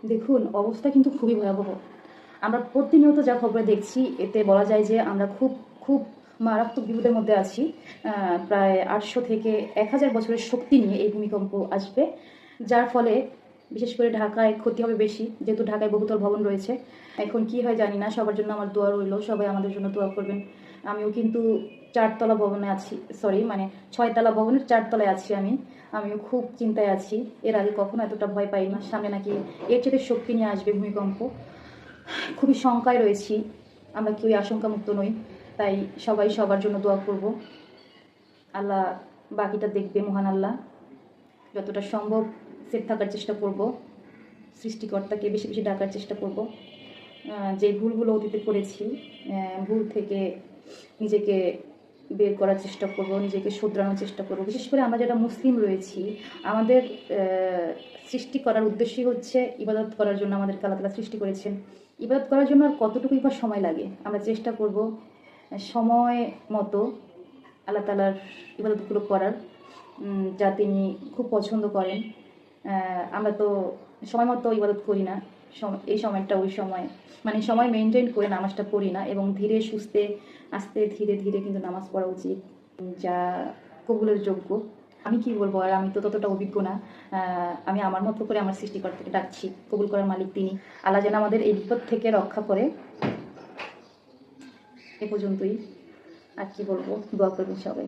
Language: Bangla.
দেখুন, অবস্থা কিন্তু খুবই ভয়াবহ। আমরা প্রতিনিয়ত যা খবরে দেখছি, এতে বলা যায় যে আমরা খুব খুব মারাত্মক বিপদের মধ্যে আছি। প্রায় ৮০০ থেকে ১,০০০ বছরের শক্তি নিয়ে এই ভূমিকম্প আসবে। যার ফলে বিশেষ করে ঢাকায় ক্ষতি হবে বেশি, যেহেতু ঢাকায় বহুতল ভবন রয়েছে। এখন কি হয় জানি না, সবার জন্য আমার দোয়া রইল, সবাই আমাদের জন্য দোয়া করবেন। আমিও কিন্তু ৪ তলা ভবনে আছি, সরি মানে ৬ তলা ভবনের ৪ তলায় আছি আমি। আমিও খুব চিন্তায় আছি। এর আগে কখনো এতটা ভয় পাইনি। সামনে নাকি এর চেয়ে শক্তি নিয়ে আসবে ভূমিকম্প। খুবই শঙ্কায় রয়েছি। আমরা কেউই আশঙ্কামুক্ত নই। তাই সবাই সবার জন্য দোয়া করব। আল্লাহ বাকিটা দেখবে, মহান আল্লাহ। যতটা সম্ভব সেফ থাকার চেষ্টা করব। সৃষ্টিকর্তাকে বেশি বেশি ডাকার চেষ্টা করব। যে ভুলগুলো অতীতে করেছি, ভুল থেকে নিজেকে বের করার চেষ্টা করব, নিজেকে শুধরানোর চেষ্টা করব। বিশেষ করে আমরা যারা মুসলিম রয়েছি, আমাদের সৃষ্টি করার উদ্দেশ্যই হচ্ছে ইবাদত করার জন্য আমাদেরকে আল্লাহ তাআলা সৃষ্টি করেছেন। ইবাদত করার জন্য আর কতটুকুই বা সময় লাগে? আমরা চেষ্টা করব সময় মতো আল্লাহ তাআলার ইবাদতগুলো করার, যা তিনি খুব পছন্দ করেন। আমরা তো সময় মতো ইবাদত করি না। এই সময়টা ওই সময় মানে সময় মেনটেন করে নামাজটা পড়ি না, এবং ধীরে সুস্থে আস্তে ধীরে ধীরে কিন্তু নামাজ পড়া উচিত, যা কবুলের যোগ্য। আমি কি বলবো, আর আমি তো ততটা অভিজ্ঞ না। আমি আমার মতো করে আমার সৃষ্টিকর্তাকে ডাকছি, কবুল করার মালিক তিনি। আল্লাহ যেন আমাদের এই বিপদ থেকে রক্ষা করে। এ পর্যন্তই। আর কি বলবো, দোয়া করবেন সবাই।